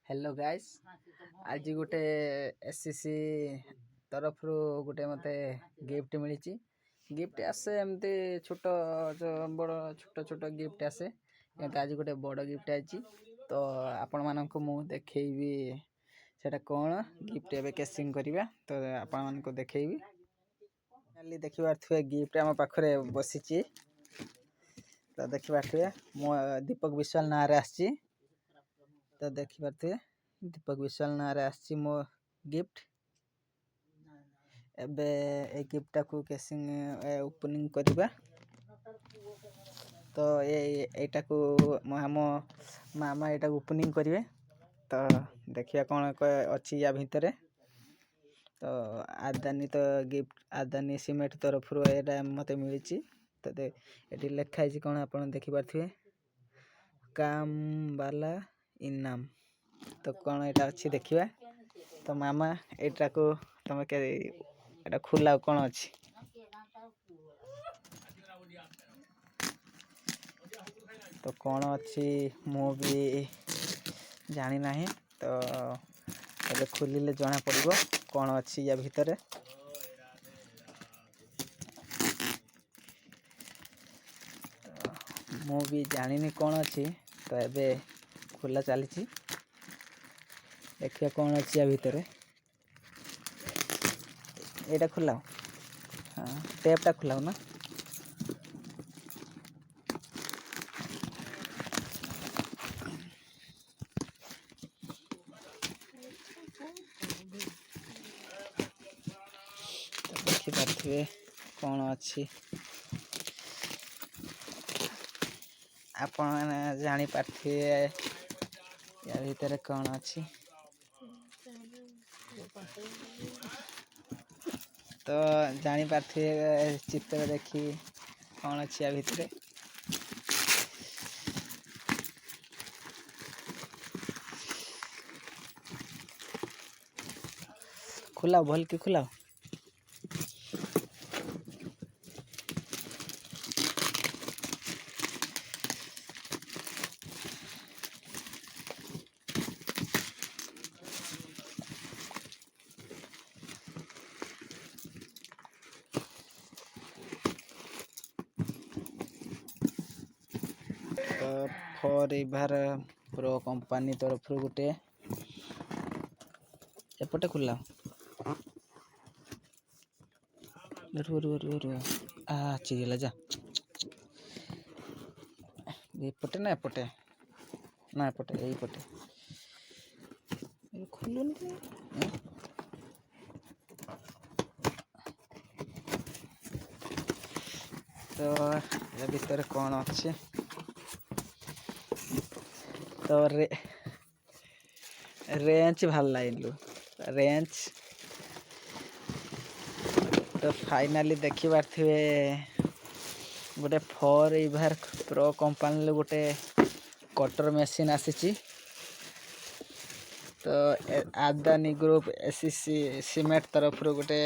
Hello guys आज गोटे SCC तरफ रू गोटे मते गिफ्ट मिली। गिफ्ट आसे एमती छोट बड़ छोट छोट गिफ्ट आसे आज गोटे बड़ गिफ्ट आई तो आपण मानक मु देखैबी सेटा कौन गिफ्ट एबे केसिंग करबा तो आपण मानक देखैबी खाली देखिबार थे गिफ्ट आम पाखरे बसिची तो देखिबार थे मो दीपक विश्वाल ना रे आसी तो देखिबार थे दीपक विश्वाल ना रे आसी मो गिफ्ट एबे ए गिफ्ट को केसिंग ओपनिंग करबा तो एटा को हम मामा एटा ओपनिंग करिवे तो देखिया कौन अच्छी या भितर तो आदानी तो गिफ्ट आदानी सीमेंट तरफ मत मिली तो ये लिखा है कौन आप देखी पारे काम वाला इनाम तो कौन यहाँ अच्छी देखा तो मामा एटा को तुम एटा खुला कौन अच्छी तो कौन अच्छी मु भी जानी ना तो ये खोलिले जना पड़ो कौन अच्छी या भितर मु भी जानी कौन अच्छी तो एबे खोला चली देखिए कौन अच्छी या भितर एटा खुला हाँ टेपटा खुलाओ ना देखिपे कौन अच्छी आपण जानी पारे या भितर कौन अच्छी तो जानी पारे चित्र देखी कौन अच्छी या भितर खुलाओ भल की खुलाओ तो फॉर एवर प्रो कंपनी तरफ गोटे एपटे खुला चिगला जा एपटे ना एपटे ना एपटे यही पटे खुलुन तो ये भीतर कौन अच्छे तो रेंच भल लू रेंच तो फाइनाली देखिबार थे गोटे फॉर एवर प्रो कंपनी गोटे कटर मशीन आसी तो आदानी ग्रुप एससीसी सीमेंट तरफ गोटे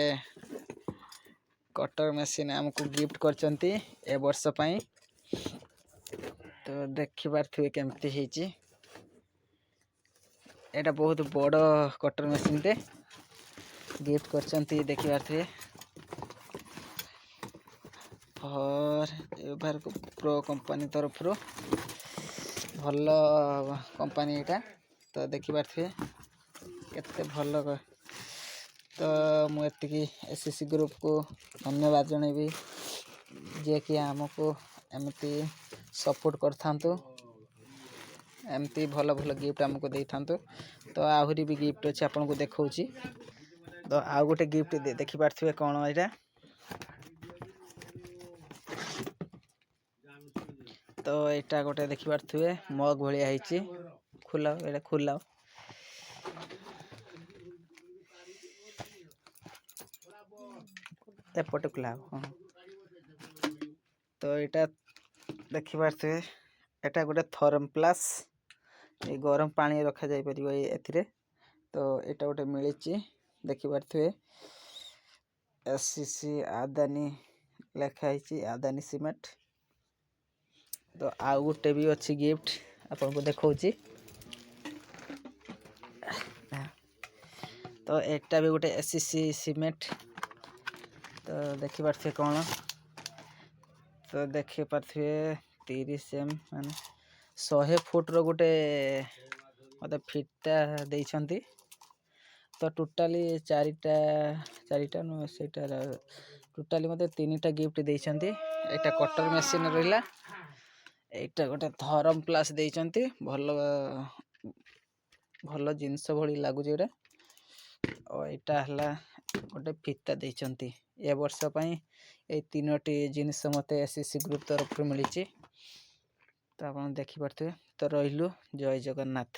कटर मशीन आमको गिफ्ट करचंती ए वर्ष पई तो देखिबार थे केमती हेची एटा बहुत बड़ कटर मशीन टे गिफ्ट करचंती देखिबार थे फॉर एवर प्रो कंपनी तरफ भल कंपनी एटा तो देखिबार थे केते भल तो मुझे एससीसी ग्रुप को धन्यवाद जनइबी जे कि आमको एमती सपोर्ट करथांतु एमती भल भल गिफ्ट आमको दे था तो आहरी भी गिफ्ट अच्छे आपन को देखौची तो आउ गोटे गिफ्ट देखि पारथिबे कोन एटा तो एटा गोटे देखि पारथिबे मग भलिया heiची खुलाओ एटा खुलाओ एपटे खुलाओ हाँ तो एटा देखि पारथिबे एटा गोटे थर्म प्लस ये गरम पानी रखा जाई परिबो एथिरे तो एटा गोटे मिलिची देखि पारथिबे एससीसी आदानी लिखा है आदानी सीमेंट तो आउ गोटे भी अच्छी गिफ्ट आपन को देखौची तो एटा भी गोटे एससीसी सीमेंट तो देखी पारे कौन तो देखी पारे 30 एम मान 100 फुट रो गोटे मत फिटा देइछंती तो टोटाली चारिटा नु सेटा टोटाली मत 3टा गिफ्ट देइछंती एटा कटर मेसिन रहिला एटा गोटे थरम प्लस देइछंती भल जिनस भली लागुच एटा और एटा हला गोटे फिता देइछंती ए वर्ष पई ए 3टी जिनस मते एससीसी ग्रुप तरफ मिली तो आप देखी पारे तो रहिलु जय जगन्नाथ।